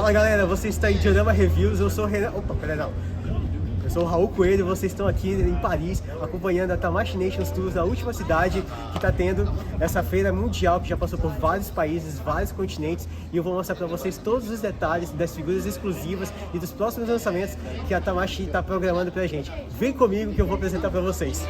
Fala galera, você está em Diorama Reviews, eu sou o Renan... Opa, pera não. Eu sou o Raul Coelho, vocês estão aqui em Paris acompanhando a Tamashii Nations Tours, a última cidade que está tendo essa feira mundial que já passou por vários países, vários continentes, e eu vou mostrar para vocês todos os detalhes das figuras exclusivas e dos próximos lançamentos que a Tamashii está programando pra gente. Vem comigo que eu vou apresentar para vocês.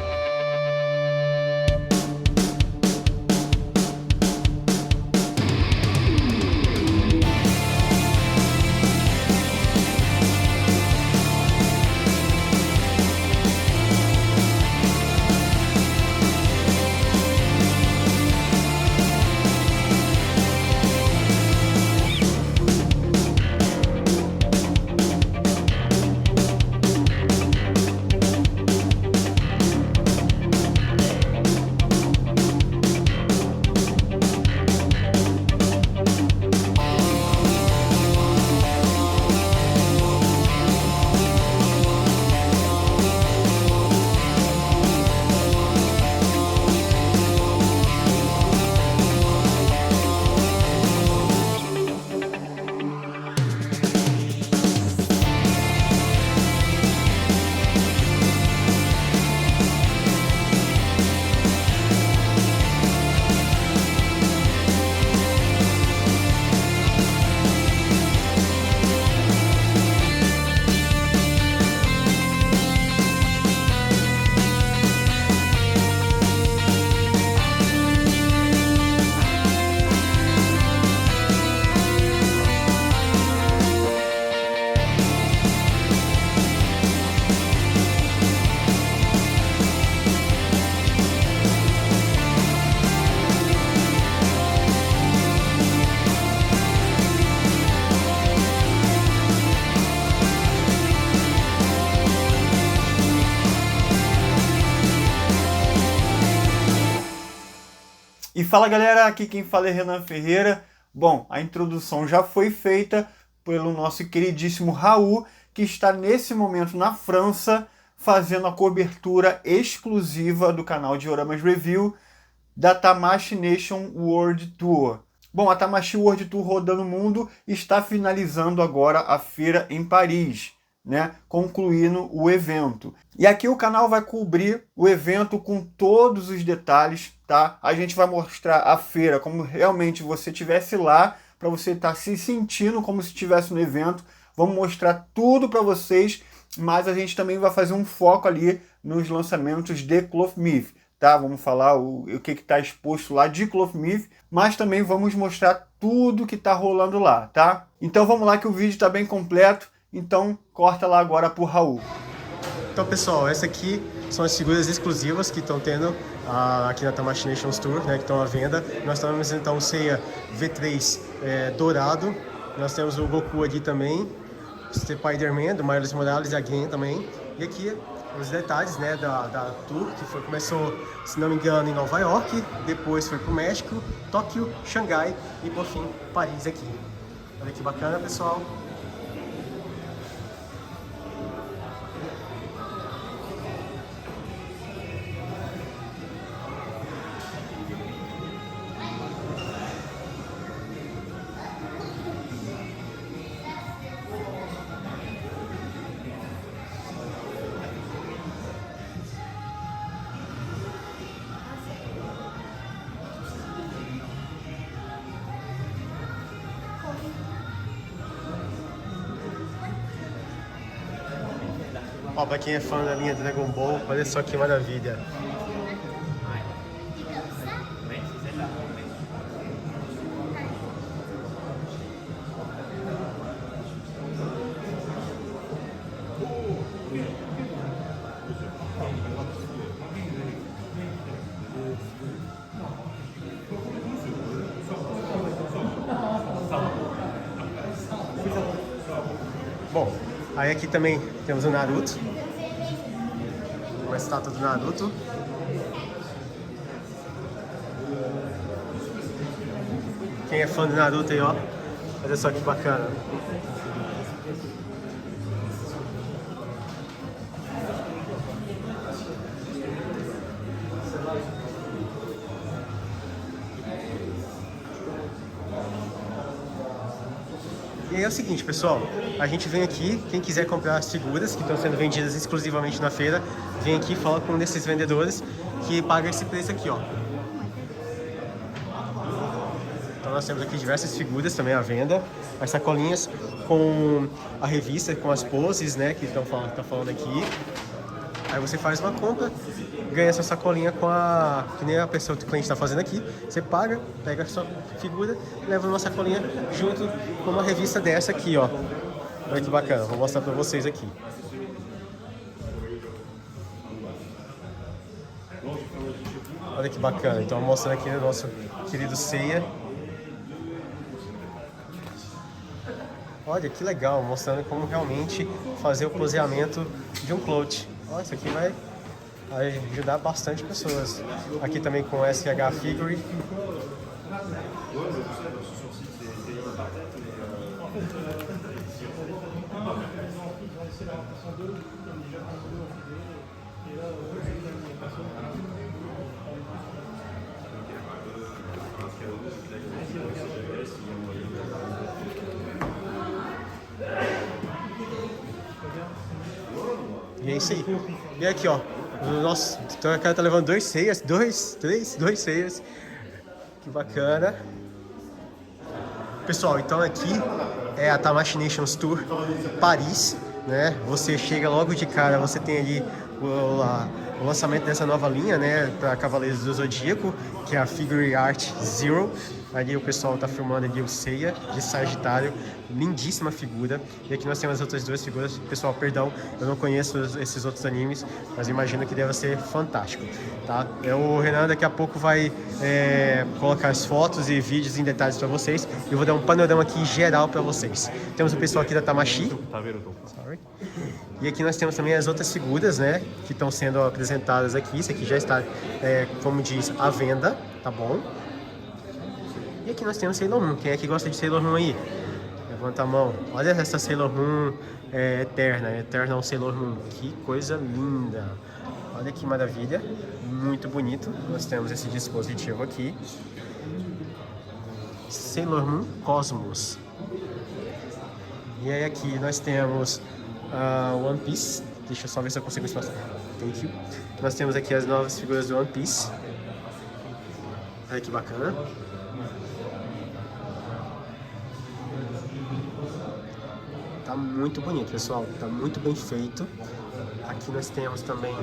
E fala galera, aqui quem fala é Renan Ferreira. Bom, a introdução já foi feita pelo nosso queridíssimo Raul, que está nesse momento na França, fazendo a cobertura exclusiva do canal Dioramas Review da Tamashii Nation World Tour. Bom, a Tamashii World Tour rodando o mundo está finalizando agora a feira em Paris, né, concluindo o evento. E aqui o canal vai cobrir o evento com todos os detalhes, tá? A gente vai mostrar a feira como realmente você estivesse lá, para você estar se sentindo como se estivesse no evento. Vamos mostrar tudo para vocês, mas a gente também vai fazer um foco ali nos lançamentos de Clothmith, tá? Vamos falar o que está exposto lá de Clothmith, mas também vamos mostrar tudo que está rolando lá, tá? Então vamos lá que o vídeo está bem completo. Então, corta lá agora pro Raul. Então, pessoal, essa aqui são as figuras exclusivas que estão tendo aqui na Tamashii Nations Tour, né, que estão à venda. Nós temos então o Seiya V3 dourado. Nós temos o Goku aqui também, o Spider-Man, do Miles Morales e a Gwen também. E aqui os detalhes, né, da Tour, que começou, se não me engano, em Nova York, depois foi para o México, Tóquio, Xangai e, por fim, Paris aqui. Olha que bacana, pessoal. Ó, pra quem é fã da linha Dragon Ball, olha só que maravilha. Bom, aí aqui também temos o Naruto, uma estátua do Naruto. Quem é fã do Naruto aí, ó, olha só que bacana. E aí é o seguinte, pessoal, a gente vem aqui, quem quiser comprar as figuras que estão sendo vendidas exclusivamente na feira, vem aqui e fala com um desses vendedores que paga esse preço aqui, ó. Então nós temos aqui diversas figuras também à venda, as sacolinhas com a revista, com as poses, né, que tá falando aqui. Aí você faz uma compra, ganha essa sacolinha com a... que nem a pessoa que o cliente está fazendo aqui. Você paga, pega a sua figura e leva uma sacolinha junto com uma revista dessa aqui, ó. Olha que bacana, vou mostrar para vocês aqui. Olha que bacana, então mostrando aqui o nosso querido Seiya. Olha que legal, mostrando como realmente fazer o poseamento de um cloth. Olha, isso aqui vai ajudar bastante pessoas. Aqui também com SH Figure. E é isso aí. E aqui, ó. O nosso cara tá levando dois Seias. Dois Seias. Que bacana. Pessoal, então aqui é a Tamashinations Tour Paris, né? Você chega logo de cara, você tem ali o lançamento dessa nova linha, né? Para Cavaleiros do Zodíaco, que é a Figure Art Zero. Ali o pessoal tá filmando ali o Seiya de Sagitário, lindíssima figura. E aqui nós temos as outras duas figuras. Pessoal, perdão, eu não conheço esses outros animes, mas imagino que deve ser fantástico, tá? O Renan daqui a pouco vai colocar as fotos e vídeos em detalhes para vocês. Eu vou dar um panorama aqui geral para vocês. Temos o pessoal aqui da Tamashi. Sorry. E aqui nós temos também as outras figuras, né, que estão sendo apresentadas aqui. Isso aqui já está, como diz, à venda, tá bom? E aqui nós temos Sailor Moon. Quem é que gosta de Sailor Moon aí? Levanta a mão. Olha essa Sailor Moon Eternal Sailor Moon. Que coisa linda. Olha que maravilha. Muito bonito. Nós temos esse dispositivo aqui. Sailor Moon Cosmos. E aí aqui nós temos One Piece. Deixa eu só ver se eu consigo espaçar. Thank you. Nós temos aqui as novas figuras do One Piece. Olha que bacana. Tá muito bonito, pessoal. Tá muito bem feito. Aqui nós temos também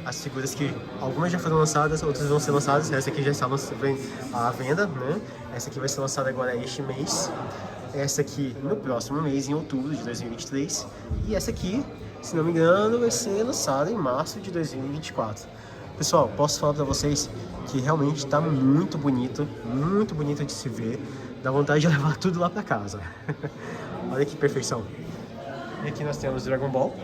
as figuras que algumas já foram lançadas, outras vão ser lançadas. Essa aqui já está à venda, né? Essa aqui vai ser lançada agora este mês. Essa aqui no próximo mês, em outubro de 2023. E essa aqui, se não me engano, vai ser lançada em março de 2024. Pessoal, posso falar pra vocês que realmente tá muito bonito de se ver. Dá vontade de levar tudo lá pra casa. Olha que perfeição. E aqui nós temos Dragon Ball.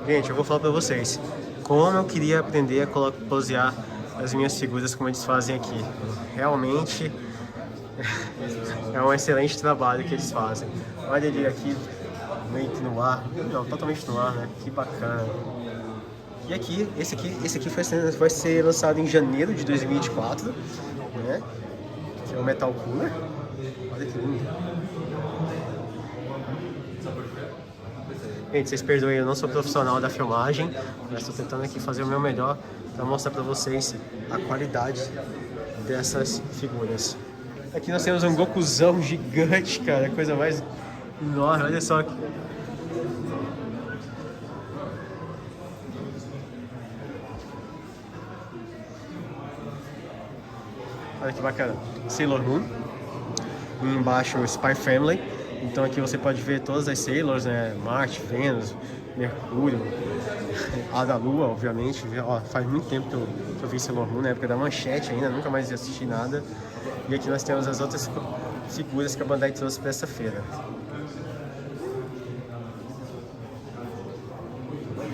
Gente, eu vou falar pra vocês como eu queria aprender a posear as minhas figuras como eles fazem aqui. Realmente é um excelente trabalho que eles fazem. Olha ele aqui, meio que no ar. Não, totalmente no ar, né? Que bacana. E aqui, esse aqui vai ser lançado em janeiro de 2024, né? Que é o Metal Cooler. Olha que lindo. Gente, vocês perdoem, eu não sou profissional da filmagem, mas estou tentando aqui fazer o meu melhor para mostrar para vocês a qualidade dessas figuras. Aqui nós temos um Gokuzão gigante, cara, coisa mais enorme, olha só. Olha que bacana. Sailor Moon. E embaixo o Spy Family. Então aqui você pode ver todas as Sailors, né? Marte, Vênus, Mercúrio, a da Lua, obviamente. Ó, faz muito tempo que eu vi Sailor Moon, na época da Manchete ainda, nunca mais assisti nada. E aqui nós temos as outras figuras que a Bandai trouxe para essa feira.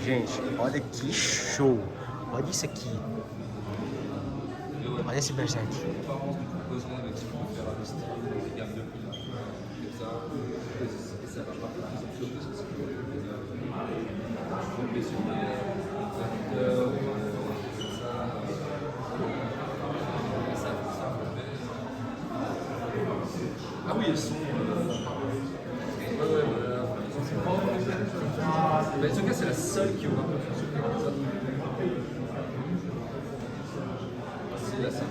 Gente, olha que show! Olha isso aqui. Olha esse Berserk. besoin de faire un style et garder un peu de ça. Et ça va pas faire des options parce que c'est ah oui, elles sont. Mais en tout cas, c'est la seule qui aura pas fonctionné comme ça. C'est la seule.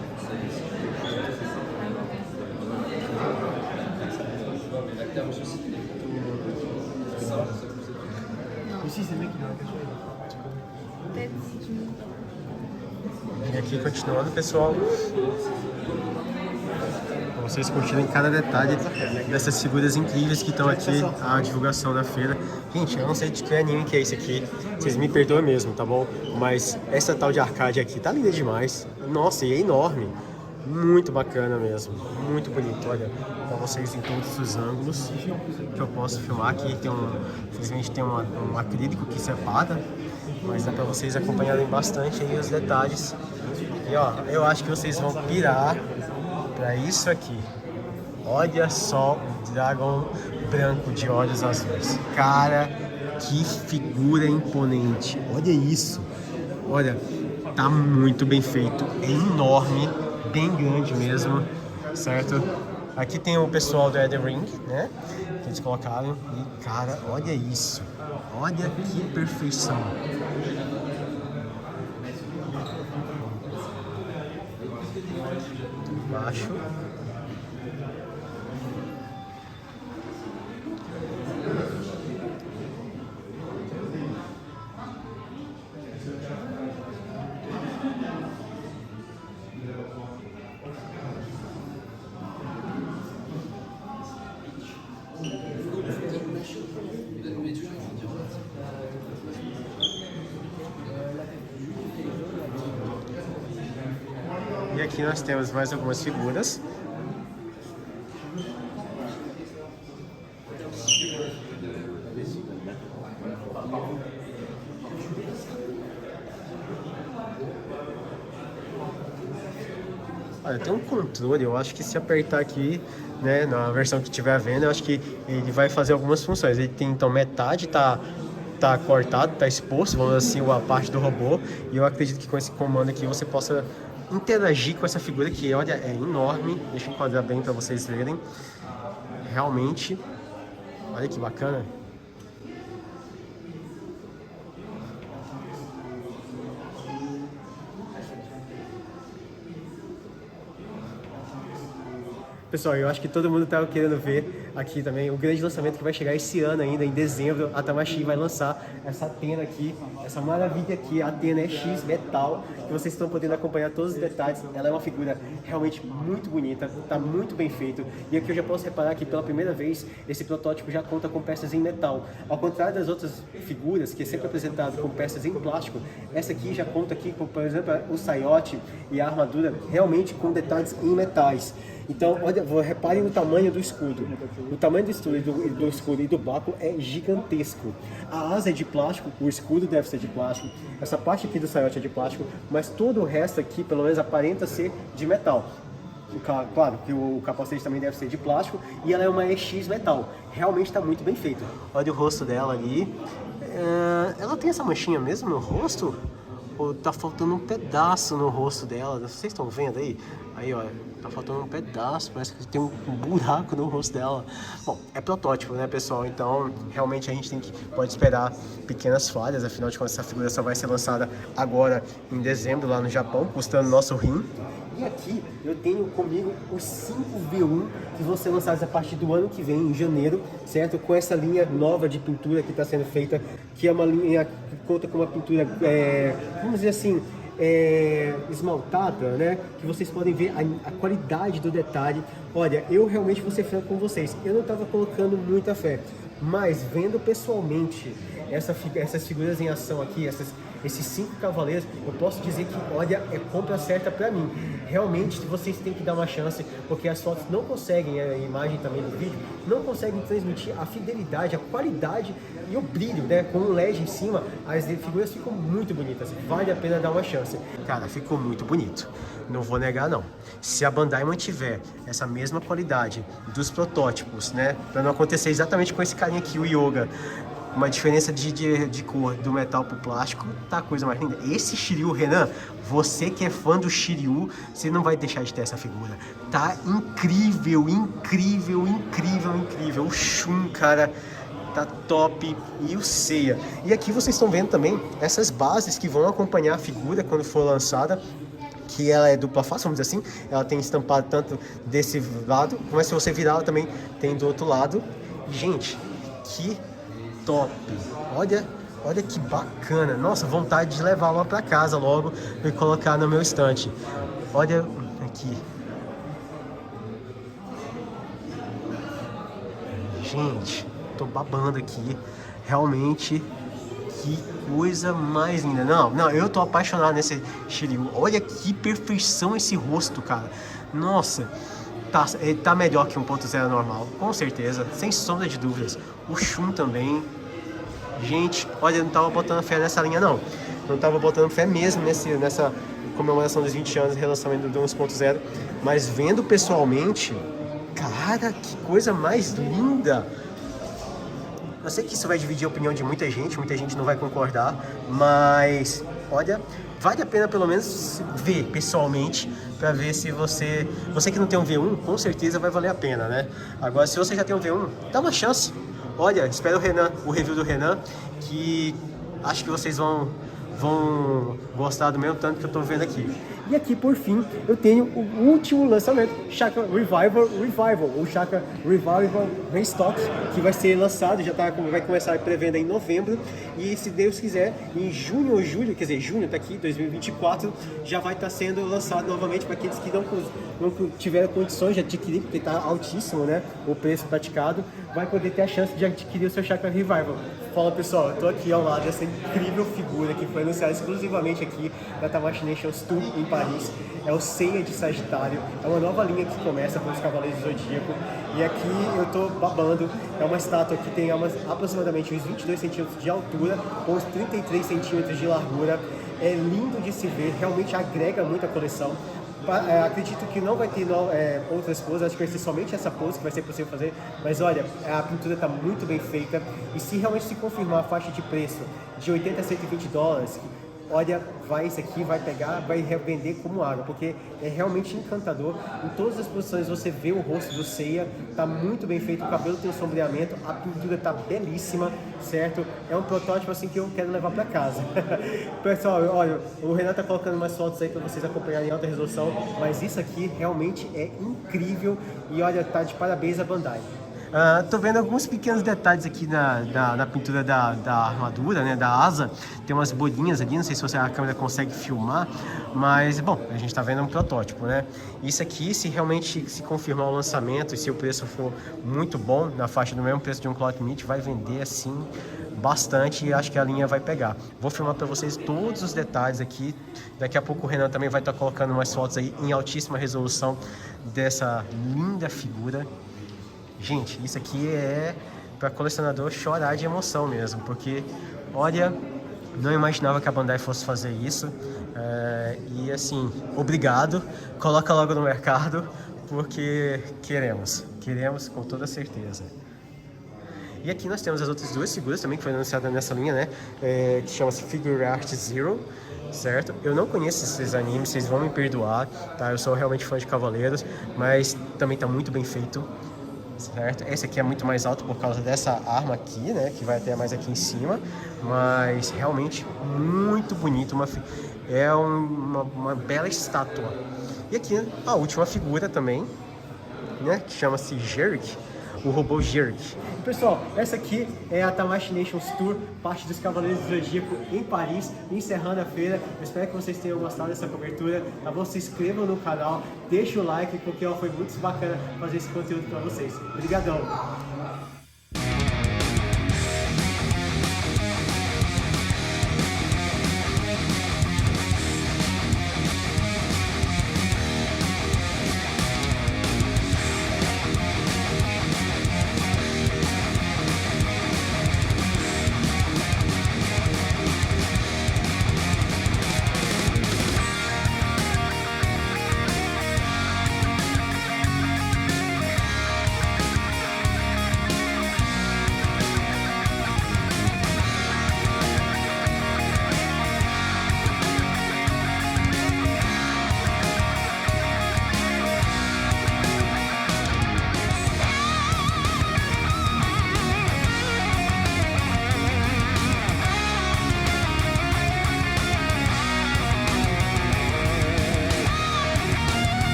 Mais la terme aussi, c'est plutôt. Ça, Aussi, c'est le mec qui doit Peut-être si tu me... E aqui, continuando, pessoal, pra vocês curtirem cada detalhe dessas figuras incríveis que estão aqui, a divulgação da feira. Gente, eu não sei de que anime que é esse aqui, vocês me perdoam mesmo, tá bom? Mas essa tal de arcade aqui tá linda demais. Nossa, e é enorme. Muito bacana mesmo, muito bonito. Olha, pra vocês em todos os ângulos que eu posso filmar. Aqui tem infelizmente tem um acrílico que separa, mas dá pra vocês acompanharem bastante aí os detalhes. E ó, eu acho que vocês vão pirar pra isso aqui. Olha só o dragão branco de olhos azuis. Cara, que figura imponente. Olha isso. Olha, tá muito bem feito. É enorme, bem grande mesmo, certo? Aqui tem o pessoal do Elden Ring, né? Que eles colocaram. E, cara, olha isso. Olha que perfeição. Baixo. E aqui nós temos mais algumas figuras. Olha, tem um controle, eu acho que se apertar aqui, né, na versão que estiver vendo, eu acho que ele vai fazer algumas funções. Ele tem, então, metade tá cortado, tá exposto, vamos dizer assim, a parte do robô, e eu acredito que com esse comando aqui você possa interagir com essa figura que, olha, é enorme. Deixa eu enquadrar bem para vocês verem. Realmente, olha que bacana. Pessoal, eu acho que todo mundo estava querendo ver aqui também o grande lançamento que vai chegar esse ano ainda, em dezembro. A Tamashii vai lançar essa Athena aqui, essa maravilha aqui, a Athena X Metal, que vocês estão podendo acompanhar todos os detalhes. Ela é uma figura realmente muito bonita, está muito bem feito. E aqui eu já posso reparar que pela primeira vez esse protótipo já conta com peças em metal. Ao contrário das outras figuras, que é sempre apresentado com peças em plástico, essa aqui já conta aqui com, por exemplo, o saiote e a armadura realmente com detalhes em metais. Então, olha, reparem no tamanho do escudo. O tamanho do escudo e do báculo é gigantesco. A asa é de plástico, o escudo deve ser de plástico, essa parte aqui do saiote é de plástico, mas todo o resto aqui, pelo menos, aparenta ser de metal. Claro que o capacete também deve ser de plástico e ela é uma EX metal. Realmente está muito bem feito. Olha o rosto dela ali. Ela tem essa manchinha mesmo no rosto? Ou tá faltando um pedaço no rosto dela? Vocês estão vendo aí? Aí, ó, tá faltando um pedaço, parece que tem um buraco no rosto dela. Bom, é protótipo, né, pessoal? Então, realmente a gente pode esperar pequenas falhas, afinal de contas essa figura só vai ser lançada agora em dezembro lá no Japão, custando nosso rim. E aqui eu tenho comigo os 5V1 que vão ser lançados a partir do ano que vem, em janeiro, certo? Com essa linha nova de pintura que está sendo feita, que é uma linha que conta com uma pintura, vamos dizer assim, esmaltada, né? Que vocês podem ver a qualidade do detalhe. Olha, eu realmente vou ser franco com vocês, eu não estava colocando muita fé, mas vendo pessoalmente essas figuras em ação aqui, esses 5 cavaleiros, eu posso dizer que, olha, é compra certa pra mim. Realmente, vocês têm que dar uma chance, porque as fotos não conseguem, a imagem também do vídeo, não conseguem transmitir a fidelidade, a qualidade e o brilho, né? Com o LED em cima, as figuras ficam muito bonitas. Vale a pena dar uma chance. Cara, ficou muito bonito. Não vou negar, não. Se a Bandai mantiver essa mesma qualidade dos protótipos, né? Pra não acontecer exatamente com esse carinha aqui, o Yoga, uma diferença de cor do metal pro plástico, tá a coisa mais linda. Esse Shiryu, Renan, você que é fã do Shiryu, você não vai deixar de ter essa figura. Tá incrível, incrível, incrível, incrível. O Shun, cara, tá top. E o Seiya. E aqui vocês estão vendo também essas bases que vão acompanhar a figura quando for lançada, que ela é dupla face, vamos dizer assim. Ela tem estampado tanto desse lado, mas se você virar, ela também tem do outro lado. Gente, que top! Olha que bacana! Nossa, vontade de levar uma para casa logo e colocar no meu estante. Olha aqui. Gente, tô babando aqui. Realmente, que coisa mais linda. Não, eu tô apaixonado nesse Shiryu. Olha que perfeição esse rosto, cara. Nossa, tá melhor que 1.0 normal, com certeza, sem sombra de dúvidas. O Shun também. Gente, olha, eu não tava botando fé nessa linha, não. Não tava botando fé mesmo nessa comemoração dos 20 anos de relançamento do 1.0. Mas vendo pessoalmente, cara, que coisa mais linda. Eu sei que isso vai dividir a opinião de muita gente não vai concordar, mas olha, vale a pena pelo menos ver pessoalmente, para ver se você que não tem um V1, com certeza vai valer a pena, né? Agora, se você já tem um V1, dá uma chance. Olha, espero o review do Renan, que acho que vocês vão gostar do mesmo tanto que eu tô vendo aqui. E aqui, por fim, eu tenho o último lançamento, Chakra Revival, ou Chakra Revival Restock, que vai ser lançado, vai começar a pré-venda em novembro, e se Deus quiser, em junho ou julho, quer dizer, junho tá aqui, 2024, já vai estar sendo lançado novamente para aqueles que não tiveram condições de adquirir, porque está altíssimo, né, o preço praticado, vai poder ter a chance de adquirir o seu Chakra Revival. Fala pessoal, eu tô aqui ao lado dessa incrível figura que foi anunciada exclusivamente aqui na Tamashii Nations Tour em Paris. É o Seiya de Sagitário, é uma nova linha que começa com os Cavaleiros do Zodíaco. E aqui eu tô babando, é uma estátua que tem aproximadamente uns 22 centímetros de altura, com uns 33 centímetros de largura. É lindo de se ver, realmente agrega muito à coleção. Acredito que não vai ter outras poses, acho que vai ser somente essa pose que vai ser possível fazer, mas olha, a pintura está muito bem feita, e se realmente se confirmar a faixa de preço de 80 a 120 dólares, olha, esse aqui vai pegar, vai revender como água, porque é realmente encantador. Em todas as posições você vê o rosto do Seiya, tá muito bem feito, o cabelo tem um sombreamento, a pintura tá belíssima, certo? É um protótipo assim que eu quero levar para casa. Pessoal, olha, o Renan tá colocando umas fotos aí para vocês acompanharem em alta resolução, mas isso aqui realmente é incrível e olha, tá de parabéns a Bandai. Tô vendo alguns pequenos detalhes aqui na pintura da armadura, né, da asa. Tem umas bolinhas ali, não sei se a câmera consegue filmar, mas, bom, a gente tá vendo um protótipo, né? Isso aqui, se realmente se confirmar o lançamento e se o preço for muito bom, na faixa do mesmo preço de um Clock Meet, vai vender, assim, bastante e acho que a linha vai pegar. Vou filmar para vocês todos os detalhes aqui. Daqui a pouco o Renan também vai estar colocando umas fotos aí em altíssima resolução dessa linda figura. Gente, isso aqui é para colecionador chorar de emoção mesmo, porque, olha, não imaginava que a Bandai fosse fazer isso. E assim, obrigado, coloca logo no mercado, porque queremos com toda certeza. E aqui nós temos as outras duas figuras também que foram anunciadas nessa linha, né? Que chama-se Figure Art Zero, certo? Eu não conheço esses animes, vocês vão me perdoar, tá? Eu sou realmente fã de Cavaleiros, mas também tá muito bem feito. Certo? Esse aqui é muito mais alto por causa dessa arma aqui, né? Que vai até mais aqui em cima, mas realmente muito bonito, é uma bela estátua. E aqui a última figura também, né? Que chama-se Jerick, o robô Jerick. Pessoal, essa aqui é a Tamashii Nations Tour, parte dos Cavaleiros do Zodíaco em Paris, encerrando a feira. Eu espero que vocês tenham gostado dessa cobertura. Tá bom? Se inscrevam no canal, deixa o like, porque foi muito bacana fazer esse conteúdo para vocês. Obrigadão!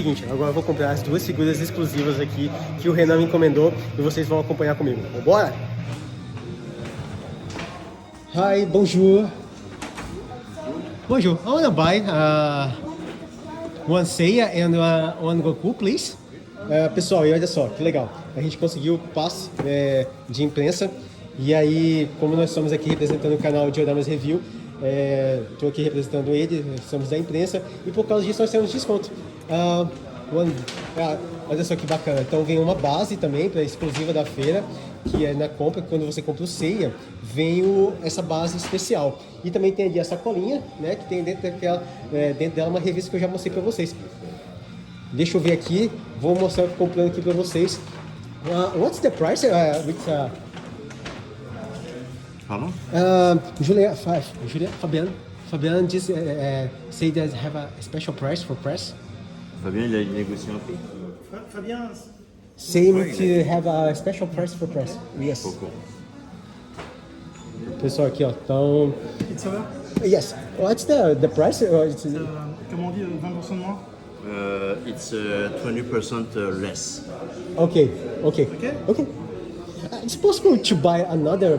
seguinte, agora eu vou comprar as duas figuras exclusivas aqui que o Renan me encomendou e vocês vão acompanhar comigo. Bora? Hi, bonjour. Bonjour, I wanna buy one Seiya and one Goku, please. Pessoal, e olha só, que legal. A gente conseguiu o passe de imprensa. E aí, como nós estamos aqui representando o canal Dioramas Review, estou aqui representando ele, somos da imprensa, e por causa disso nós temos desconto. Olha só que bacana. Então vem uma base também, exclusiva da feira, que é na compra, quando você compra o Seiya, vem essa base especial. E também tem ali a sacolinha, né, que tem dentro dela uma revista que eu já mostrei para vocês. Deixa eu ver aqui, vou mostrar comprando aqui para vocês. What's the price? Pardon? Fabian just say that have a special price for press. Fabien, il a négocié un prix. Fabien, Same to have a special price for press. Yes. Pouco. Pessoal aqui, ó, então... it's over. Yes. What's the price? Comment on dit 20% de moins? It's 20% less. Okay. Okay. It's possible to buy another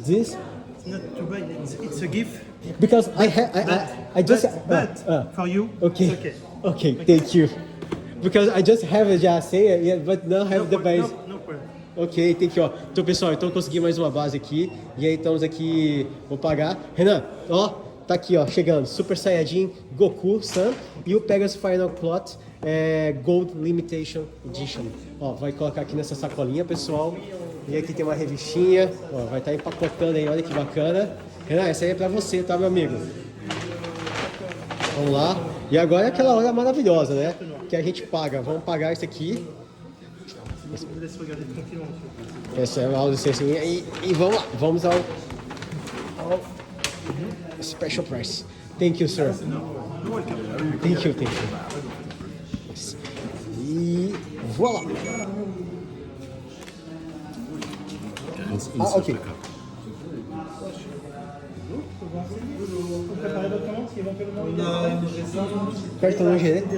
this It's not to buy, it's a gift. because I just But for you, okay. it's okay. Okay, thank you. Because I just have a Seiya, yeah, but now have the base. No problem. Ok, tem que, ó. Então, pessoal, então eu consegui mais uma base aqui. E aí estamos aqui, vou pagar. Renan, ó, tá aqui, ó, chegando. Super Saiyajin Goku Sun e o Pegasus Final Plot Gold Limitation Edition. Ó, vai colocar aqui nessa sacolinha, pessoal. E aqui tem uma revistinha, ó, vai estar empacotando aí, olha que bacana. Renan, essa aí é pra você, tá, meu amigo? Vamos lá. E agora é aquela hora maravilhosa, né? Que a gente paga. Vamos pagar isso aqui. Je vous laisse regarder tranquillement. Essa é a licencinha e vamos lá, vamos ao special price. Thank you, sir. Thank you. Yes. E voilà. Ok. Vous préparez votre commande si éventuellement Cartão gerente.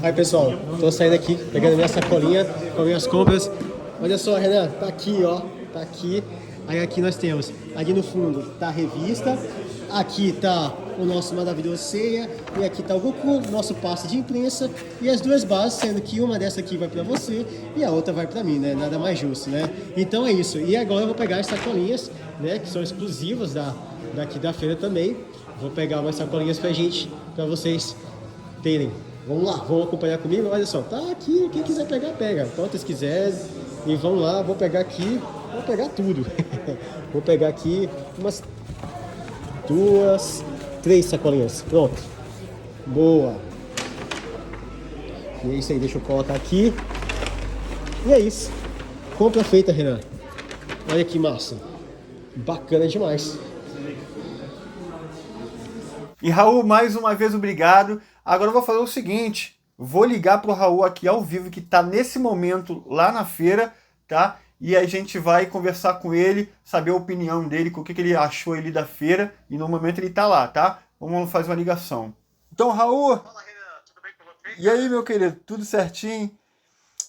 Aí, pessoal, tô saindo aqui, pegando minha sacolinha com minhas compras. Olha só, Renan, tá aqui, ó, tá aqui. Aí aqui nós temos, ali no fundo tá a revista, aqui tá o nosso maravilhoso Seiya, e aqui tá o Goku, nosso passe de imprensa, e as duas bases, sendo que uma dessa aqui vai pra você e a outra vai pra mim, né? Nada mais justo, né? Então é isso. E agora eu vou pegar as sacolinhas, né, que são exclusivas daqui da feira também. Vou pegar umas sacolinhas pra gente, pra vocês terem. Vamos lá, vão acompanhar comigo. Olha só, tá aqui, quem quiser pegar, pega. Quantas quiser. E vamos lá, vou pegar aqui, vou pegar tudo. Vou pegar aqui umas 2, 3 sacolinhas. Pronto. Boa. E é isso aí, deixa eu colocar aqui. E é isso. Compra feita, Renan. Olha que massa. Bacana demais. E Raul, mais uma vez, obrigado. Agora eu vou fazer o seguinte, vou ligar pro Raul aqui ao vivo, que tá nesse momento lá na feira, tá? E a gente vai conversar com ele, saber a opinião dele, o que ele achou ali da feira, e no momento ele tá lá, tá? Vamos fazer uma ligação. Então, Raul, Fala, Renan, tudo bem com você? e aí, meu querido, tudo certinho?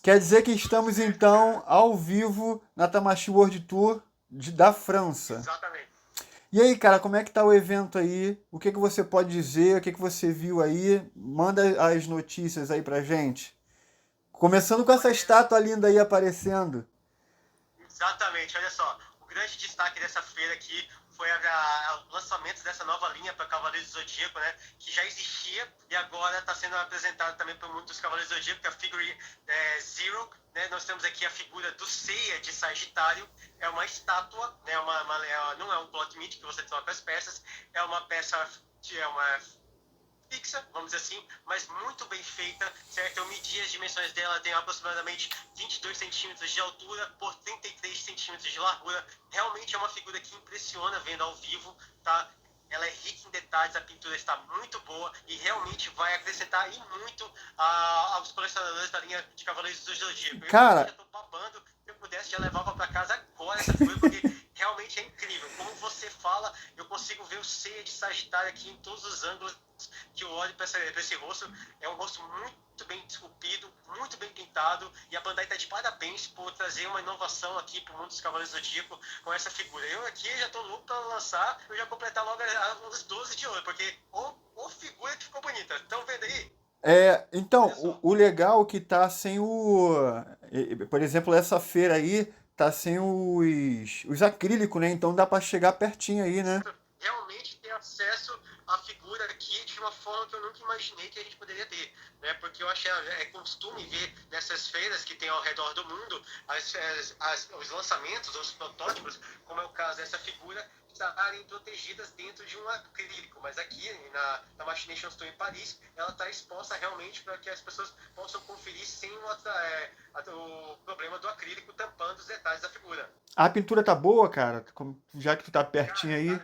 Quer dizer que estamos, então, ao vivo na Tamashii World Tour da França. Exatamente. E aí, cara, como é que tá o evento aí? O que você pode dizer? O que você viu aí? Manda as notícias aí pra gente. Começando com essa estátua linda aí aparecendo. Exatamente, olha só. O grande destaque dessa feira aqui foi o lançamento dessa nova linha para Cavaleiros do Zodíaco, né? Que já existia e agora está sendo apresentado também para muitos Cavaleiros do Zodíaco, que é a Figure Zero. Né? Nós temos aqui a figura do Seiya de Sagitário. É uma estátua, né? Não é um plot meat que você troca as peças, é uma peça fixa, vamos dizer assim, mas muito bem feita, certo? Eu medi as dimensões dela, tem aproximadamente 22 centímetros de altura por 33 centímetros de largura. Realmente é uma figura que impressiona vendo ao vivo, tá? Ela é rica em detalhes, a pintura está muito boa e realmente vai acrescentar e muito aos colecionadores da linha de Cavaleiros do Zodíaco. Cara, eu já tô babando, se eu pudesse já levava para casa agora essa figura, porque realmente é incrível. Como você fala, eu consigo ver o Seiya de Sagitário aqui em todos os ângulos que eu olho para esse rosto, é um rosto muito bem esculpido, muito bem pintado, e a Bandai está de parabéns por trazer uma inovação aqui para o mundo dos Cavaleiros do Zodíaco com essa figura. Eu aqui já estou louco para lançar, eu já completar logo os 12 de ouro, porque o figura que ficou bonita. Estão vendo aí? Então, o legal que tá sem por exemplo, essa feira aí tá sem os acrílicos, né? Então dá pra chegar pertinho aí, né? Realmente ter acesso à figura aqui de uma forma que eu nunca imaginei que a gente poderia ter, né? Porque eu achei, é costume ver nessas feiras que tem ao redor do mundo os lançamentos, os protótipos, como é o caso dessa figura, estarem protegidas dentro de um acrílico, mas aqui na Machination Store em Paris, ela está exposta realmente para que as pessoas possam conferir sem o problema do acrílico tampando os detalhes da figura. A pintura tá boa, cara, já que tu tá pertinho aí.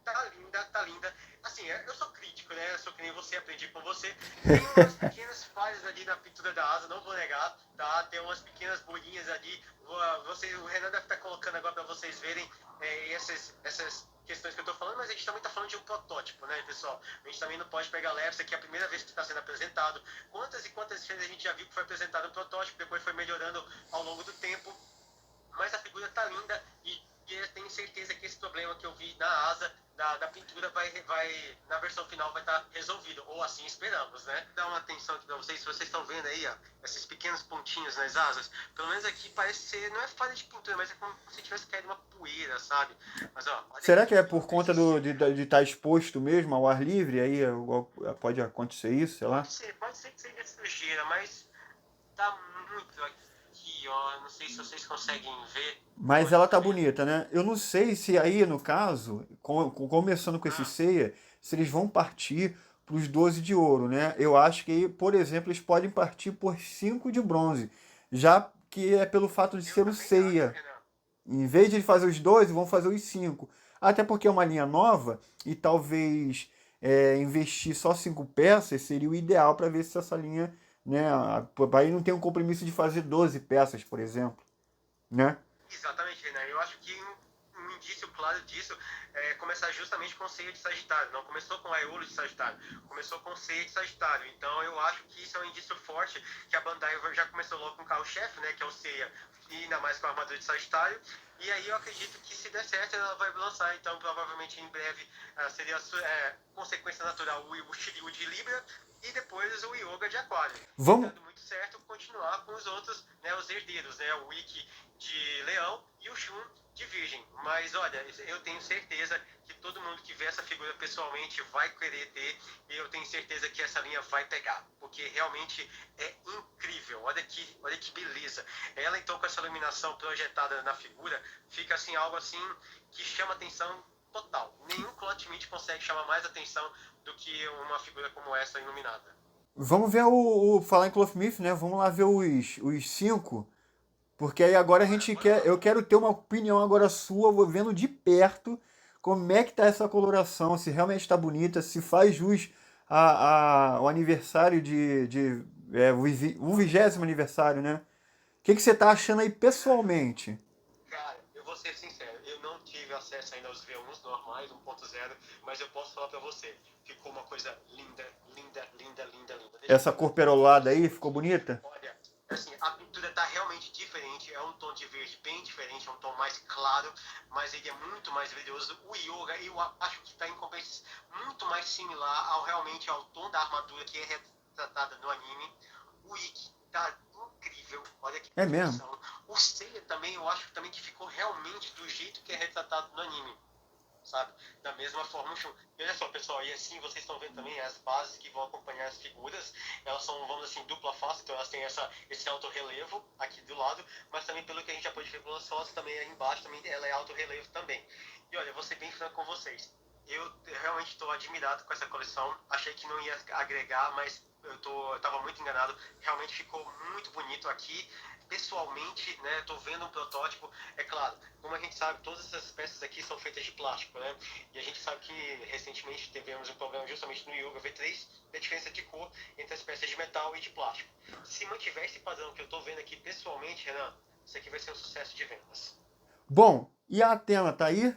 Tá linda, tá linda. Assim, eu sou crítico, né? Eu sou que nem você, aprendi com você. Tem umas pequenas falhas ali na pintura da asa, não vou negar, tá? Tem umas pequenas bolinhas ali. O Renan deve estar colocando agora para vocês verem essas questões que eu tô falando, mas a gente também tá falando de um protótipo, né, pessoal? A gente também não pode pegar leve, isso aqui é a primeira vez que está sendo apresentado. Quantas e quantas vezes a gente já viu que foi apresentado um protótipo, depois foi melhorando ao longo do tempo. Mas a figura tá linda e eu tenho certeza que esse problema que eu vi na asa da pintura vai na versão final vai estar resolvido, ou assim esperamos, né? Dá uma atenção aqui para vocês, se vocês estão vendo aí, ó, esses pequenos pontinhos nas asas, pelo menos aqui parece ser, não é falha de pintura, mas é como se tivesse caído uma poeira, sabe? Mas ó, Será que é por conta de estar exposto mesmo ao ar livre? Aí pode acontecer isso, sei lá? Pode ser que seja sujeira, mas tá muito aqui, ó, não sei se vocês conseguem ver. Mas ela tá bonita, né? Eu não sei se aí, no caso, começando com esse ceia, se eles vão partir para os 12 de ouro, né? Eu acho que, por exemplo, eles podem partir por 5 de bronze, já que é pelo fato de ser o ceia. Em vez de fazer os 12, vão fazer os 5. Até porque é uma linha nova e talvez investir só 5 peças seria o ideal para ver se essa linha, né? Aí não tem um compromisso de fazer 12 peças, por exemplo, né? Exatamente, Renan. Eu acho que um indício claro disso é começar justamente com ceia de Sagitário. Não começou com Aiolo de Sagitário, começou com ceia de Sagitário. Então eu acho que isso é um indício forte que a Bandai já começou logo com o carro-chefe, né, que é o ceia, e ainda mais com a armadura de Sagitário. E aí eu acredito que se der certo ela vai lançar, então provavelmente em breve seria consequência natural o Shiryu de Libra e depois o Yoga de Aquário. Vamos... Dando muito certo, continuar com os outros, né, os herdeiros, né, o Ikki de Leão e o Shun de Virgem. Mas olha, eu tenho certeza que todo mundo que vê essa figura pessoalmente vai querer ter, e eu tenho certeza que essa linha vai pegar, porque realmente é incrível. Olha que beleza. Ela então com essa iluminação projetada na figura, fica assim algo assim que chama atenção total. Nenhum Cloth Meat consegue chamar mais atenção do que uma figura como essa iluminada. Vamos ver falar em Clothmith, né? Vamos lá ver os 5. Porque aí agora eu quero ter uma opinião agora sua, vou vendo de perto como é que tá essa coloração, se realmente está bonita, se faz jus ao aniversário o 20º aniversário, né? O que você tá achando aí pessoalmente? Cara, eu vou ser sincero, eu não tive acesso ainda aos V1s normais, 1.0, mas eu posso falar pra você, ficou uma coisa linda, linda, linda, linda, linda. Essa cor perolada aí ficou bonita? Olha, assim, a pintura tá realmente diferente, é um tom de verde bem diferente, é um tom mais claro, mas ele é muito mais brilhoso. O Yoga, eu acho que tá em compensação muito mais similar realmente ao tom da armadura que é retratada no anime. O Ikki tá incrível, olha que é mesmo. O Seiya também, eu acho também que ficou realmente do jeito que é retratado no anime, sabe? Da mesma forma o Shun. E olha só, pessoal, e assim vocês estão vendo também as bases que vão acompanhar as figuras, elas são, vamos assim, dupla face, então elas têm esse alto relevo aqui do lado, mas também pelo que a gente já pode ver pelas fotos, também aí embaixo também ela é alto relevo também. E olha, eu vou ser bem franco com vocês, eu realmente estou admirado com essa coleção, achei que não ia agregar, mas eu estava muito enganado, realmente ficou muito bonito aqui. Pessoalmente, né, tô vendo um protótipo, é claro, como a gente sabe, todas essas peças aqui são feitas de plástico, né, e a gente sabe que recentemente tivemos um problema justamente no Yoga V3, da diferença de cor entre as peças de metal e de plástico. Se mantiver esse padrão que eu tô vendo aqui pessoalmente, Renan, isso aqui vai ser um sucesso de vendas. Bom, e a Athena tá aí?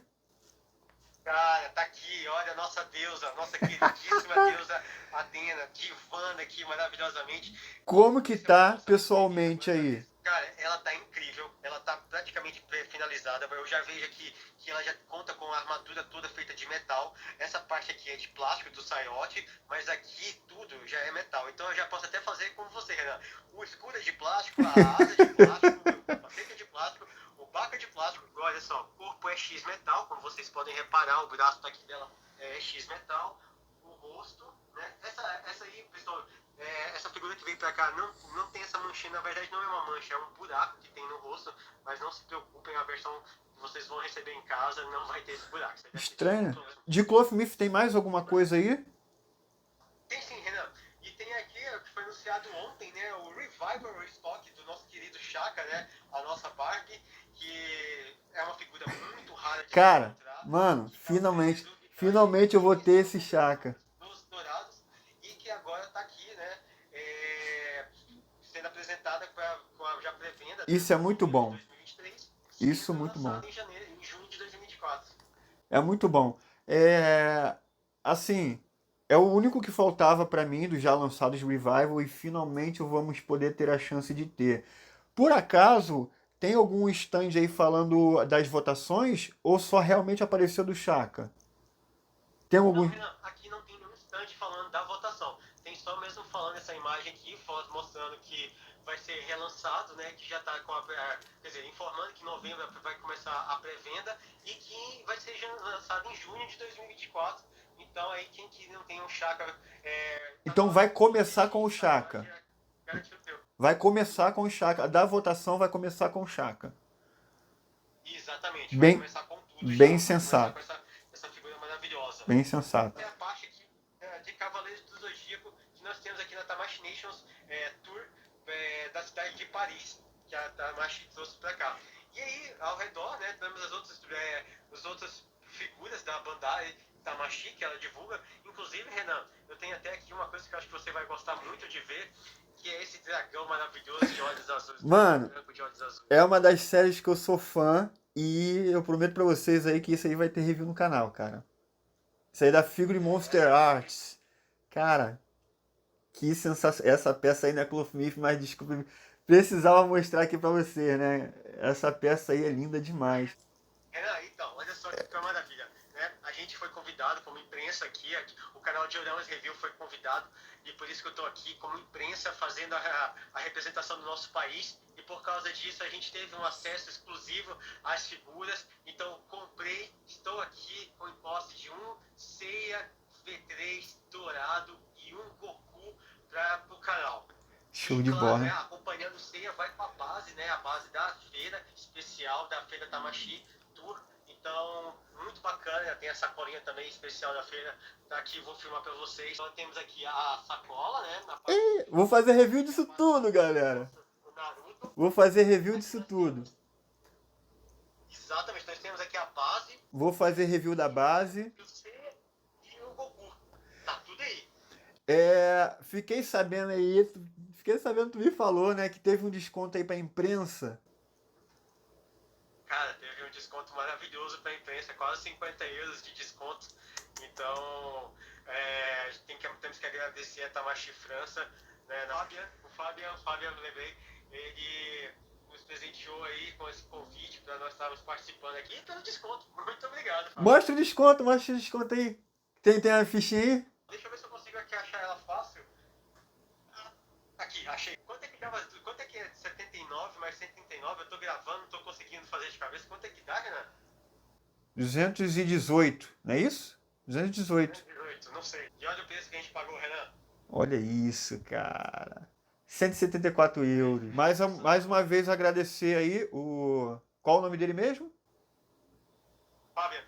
Cara, tá aqui, olha a nossa deusa, nossa queridíssima deusa Atena, divana aqui maravilhosamente. Como que tá pessoalmente aí? Cara, ela tá incrível, ela tá praticamente finalizada. Eu já vejo aqui que ela já conta com a armadura toda feita de metal. Essa parte aqui é de plástico do saiote, mas aqui tudo já é metal. Então eu já posso até fazer como você, Renan. O escudo é de plástico, a asa é de plástico, o capacete é de plástico, o baco é de plástico. Olha só, o corpo é X metal, como vocês podem reparar, o braço tá aqui dela é X metal, o rosto, né? Essa aí, pessoal, essa figura que veio pra cá não tem essa manchinha, na verdade não é uma mancha, é um buraco que tem no rosto, mas não se preocupem, a versão que vocês vão receber em casa não vai ter esse buraco. Estranho. De Clothmith tem mais alguma coisa aí? Tem sim, Renan. E tem aqui, que foi anunciado ontem, né, o Revival Restock do nosso querido Chaka, né, a nossa Barbie, que é uma figura muito rara de Cara, encontrar. mano, Que tá finalmente eu vou ter esse Chaka. Dos dourados, e que agora tá aqui, né, sendo apresentada com a já pré-venda. Isso é muito bom. 2023, Isso é sendo muito bom. lançado em junho de 2024. É muito bom. Assim, é o único que faltava pra mim dos já lançados Revival e finalmente vamos poder ter a chance de ter. Por acaso, tem algum stand aí falando das votações ou só realmente apareceu do Chaka? Tem Não, algum... Renan, aqui não tem nenhum stand falando da votação. Tem só mesmo falando essa imagem aqui, mostrando que vai ser relançado, né? Que já está com quer dizer, informando que em novembro vai começar a pré-venda e que vai ser lançado em junho de 2024. Então aí quem que não tem um Chaka... Então vai começar com o Chaka. Garantiu o teu. Vai começar com o Chaka. Da votação vai começar com o Chaka. Exatamente, Bem- vai começar com tudo. bem já, vai começar sensato. com essa figura maravilhosa. Bem sensato. É a parte aqui de Cavaleiros do Zodíaco que nós temos aqui na Tamashii Nations Tour da cidade de Paris, que a Tamashii trouxe para cá. E aí, ao redor, né, temos as outras figuras da Bandai Tamashii que ela divulga. Inclusive, Renan, eu tenho até aqui uma coisa que eu acho que você vai gostar muito de ver, que é esse dragão maravilhoso de olhos azuis. Mano, branco de olhos azuis. é uma das séries que eu sou fã e eu prometo pra vocês aí que isso aí vai ter review no canal, cara. Isso aí da Figure Monster Arts. Cara, que sensação. Essa peça aí não é Clothmith, mas desculpa, precisava mostrar aqui pra você, né? Essa peça aí é linda demais. Renan, então, olha só que maravilha, né? A gente foi convidado como imprensa aqui, o canal de Oramos Review foi convidado, e por isso que eu estou aqui como imprensa fazendo a representação do nosso país, e por causa disso a gente teve um acesso exclusivo às figuras, então comprei, estou aqui com em posse de um Seiya V3 dourado e um Goku para o canal. Show E, de claro, bola. né, acompanhando o Seiya vai com a base, né, a base da feira especial, da feira Tamashii Tour. Então, muito bacana, tem a sacolinha também especial da feira. Tá aqui, vou filmar para vocês. Então, temos aqui a sacola, né, na parte Vou fazer review disso tudo, galera. do Naruto. Vou fazer review disso tudo. Exatamente, nós temos aqui a base, Vou fazer review da base. o Seiya e o Goku. Tá tudo aí. Fiquei sabendo aí, tu me falou, né, que teve um desconto aí pra imprensa. Cara, teve um desconto maravilhoso para a imprensa, quase 50 euros de desconto. Então, temos que agradecer a Tamashii França, né, o Fabian, eu lembrei, ele nos presenteou aí com esse convite para nós estarmos participando aqui e pelo desconto. Muito obrigado, Fábio. Mostra o desconto aí. Tem a fichinha aí? Deixa eu ver se eu consigo aqui achar ela fácil. Aqui, achei. Quanto é que é 79 mais 139? Eu tô gravando, não tô conseguindo fazer de cabeça. Quanto é que dá, Renan? 218, não é isso? 218. 18, não sei. E olha o preço que a gente pagou, Renan. Olha isso, cara. 174 euros. Mais uma vez agradecer aí o... Qual o nome dele mesmo? Fábio.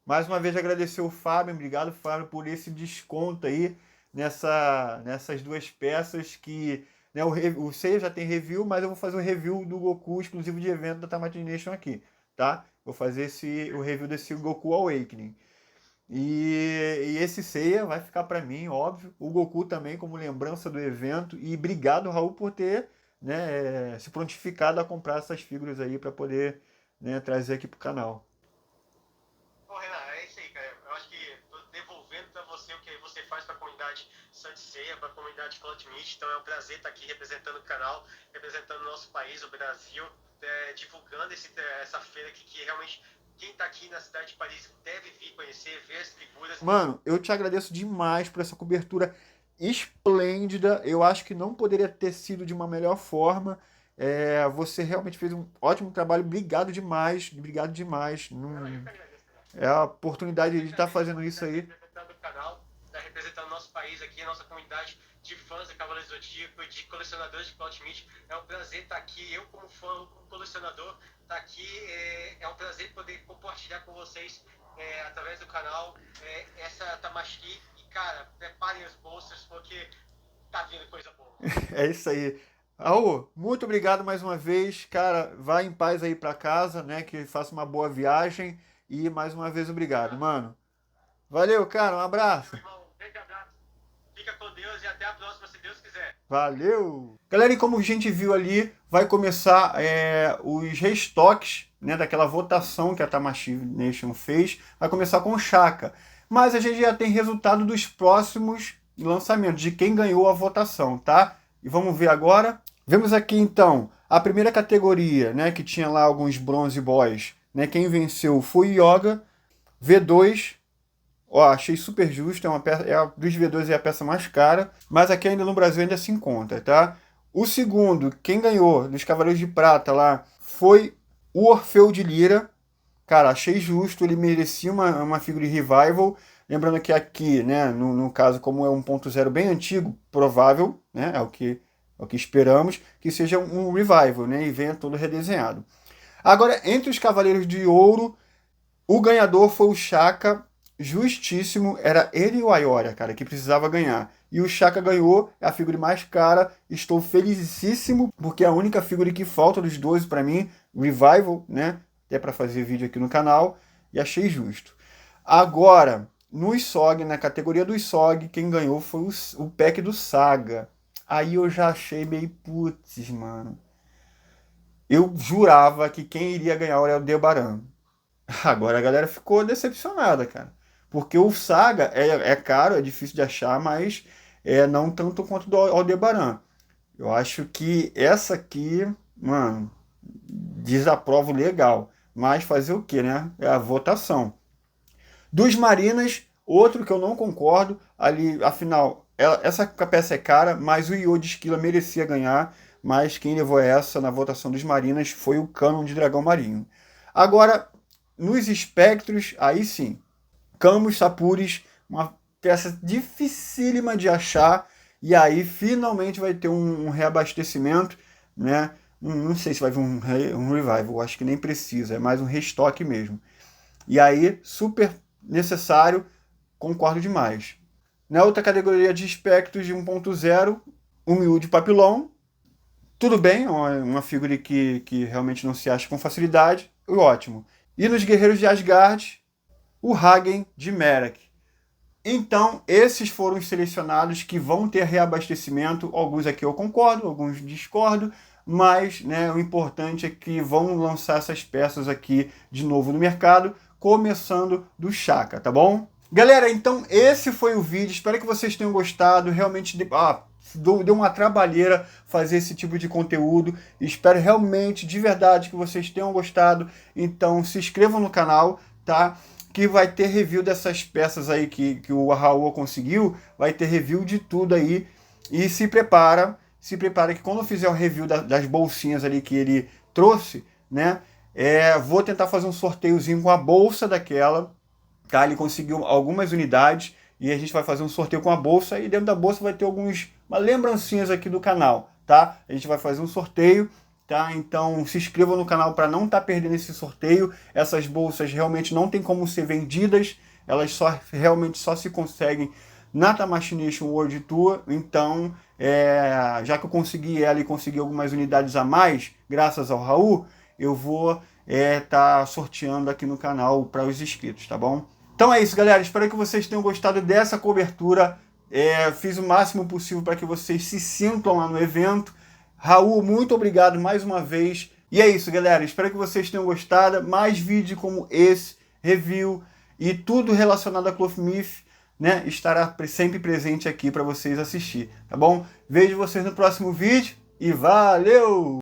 Mais uma vez agradecer o Fábio. Obrigado, Fábio, por esse desconto aí nessas duas peças que... Né, o Seiya já tem review, mas eu vou fazer o review do Goku exclusivo de evento da Tamashii Nation aqui, tá? Vou fazer o review desse Goku Awakening. E esse Seiya vai ficar para mim, óbvio. O Goku também como lembrança do evento. E obrigado, Raul, por ter, né, se prontificado a comprar essas figuras aí para poder, né, trazer aqui pro canal. Ô, Renan, é isso aí, cara. comunidade ceia, para a comunidade Cloud Meet. Então é um prazer estar aqui representando o canal, representando o nosso país, o Brasil, divulgando essa feira aqui, que realmente quem está aqui na cidade de Paris deve vir conhecer, ver as figuras. Mano, eu te agradeço demais por essa cobertura esplêndida. Eu acho que não poderia ter sido de uma melhor forma. Você realmente fez um ótimo trabalho. Obrigado demais. Obrigado demais. É a oportunidade de estar fazendo isso aí. Representando o canal, representando o nosso país aqui, a nossa comunidade de fãs de Cavaleiros do Zodíaco e de colecionadores de Cloud Meet. É um prazer estar aqui. Eu, como fã, como colecionador, estar aqui. É um prazer poder compartilhar com vocês, através do canal, essa Tamashii. E, cara, preparem as bolsas, porque tá vindo coisa boa. É isso aí. Raul, muito obrigado mais uma vez. Cara, vá em paz aí pra casa, né? Que faça uma boa viagem. E mais uma vez, obrigado, mano. Valeu, cara. Um abraço. Irmão, um grande abraço. Fica com Deus e até a próxima, se Deus quiser. Valeu! Galera, e como a gente viu ali, vai começar os restocks, né, daquela votação que a Tamashii Nation fez. Vai começar com o Shaka. Mas a gente já tem resultado dos próximos lançamentos, de quem ganhou a votação, tá? E vamos ver agora. Vemos aqui, então, a primeira categoria, né, que tinha lá alguns Bronze Boys. Né, quem venceu foi o Yoga. V2, ó, achei super justo, dos V2 é a peça mais cara, mas aqui ainda no Brasil ainda se encontra, tá? O segundo, quem ganhou dos Cavaleiros de Prata lá, foi o Orfeu de Lira. Cara, achei justo, ele merecia uma figura de revival. Lembrando que aqui, né, no caso, como é 1.0 bem antigo, provável, né, é o que esperamos, que seja um revival, né, e venha todo redesenhado. Agora, entre os Cavaleiros de Ouro, o ganhador foi o Shaka, justíssimo, era ele e o Ayora, cara, que precisava ganhar. E o Shaka ganhou, é a figura mais cara, estou felicíssimo, porque é a única figura que falta dos 12 para mim, revival, né, até para fazer vídeo aqui no canal, e achei justo. Agora, no SOG, na categoria do SOG, quem ganhou foi o pack do Saga. Aí eu já achei meio putz, mano. Eu jurava que quem iria ganhar era o Aldebaran. Agora a galera ficou decepcionada, cara. Porque o Saga é caro, é difícil de achar, mas não tanto quanto do Aldebaran. Eu acho que essa aqui, mano, desaprovo legal. Mas fazer o que, né? É a votação. Dos Marinas, outro que eu não concordo. Ali, afinal, essa peça é cara, mas o Io de Esquila merecia ganhar. Mas quem levou essa na votação dos Marinas foi o Canon de Dragão Marinho. Agora, nos espectros, aí sim. Camus Sapuris, uma peça dificílima de achar. E aí, finalmente, vai ter um reabastecimento, né? Não sei se vai vir um revival, acho que nem precisa. É mais um restock mesmo. E aí, super necessário, concordo demais. Na outra categoria de espectros de 1.0, o Miúdo de Papillon. Tudo bem, uma figura que realmente não se acha com facilidade, ótimo. E nos Guerreiros de Asgard, o Hagen de Merak. Então, esses foram os selecionados que vão ter reabastecimento. Alguns aqui eu concordo, alguns discordo, mas né, o importante é que vão lançar essas peças aqui de novo no mercado, começando do Shaka, tá bom? Galera, então esse foi o vídeo, espero que vocês tenham gostado, realmente deu uma trabalheira fazer esse tipo de conteúdo, espero realmente, de verdade, que vocês tenham gostado, então se inscrevam no canal, tá? Que vai ter review dessas peças aí que o Raul conseguiu, vai ter review de tudo aí, e se prepara que quando eu fizer o review das bolsinhas ali que ele trouxe, né, vou tentar fazer um sorteiozinho com a bolsa daquela, tá? Ele conseguiu algumas unidades e a gente vai fazer um sorteio com a bolsa e dentro da bolsa vai ter umas lembrancinhas aqui do canal, tá? A gente vai fazer um sorteio, tá? Então se inscreva no canal para não estar perdendo esse sorteio. Essas bolsas realmente não tem como ser vendidas, elas realmente só se conseguem na Tamashii Nation World Tour. Então, já que eu consegui ela e consegui algumas unidades a mais, graças ao Raul, eu vou tá sorteando aqui no canal para os inscritos, tá bom? Então é isso, galera. Espero que vocês tenham gostado dessa cobertura. Fiz o máximo possível para que vocês se sintam lá no evento. Raul, muito obrigado mais uma vez. E é isso, galera. Espero que vocês tenham gostado. Mais vídeos como esse, review e tudo relacionado a Cloth Myth né, estará sempre presente aqui para vocês assistir, tá bom? Vejo vocês no próximo vídeo e valeu!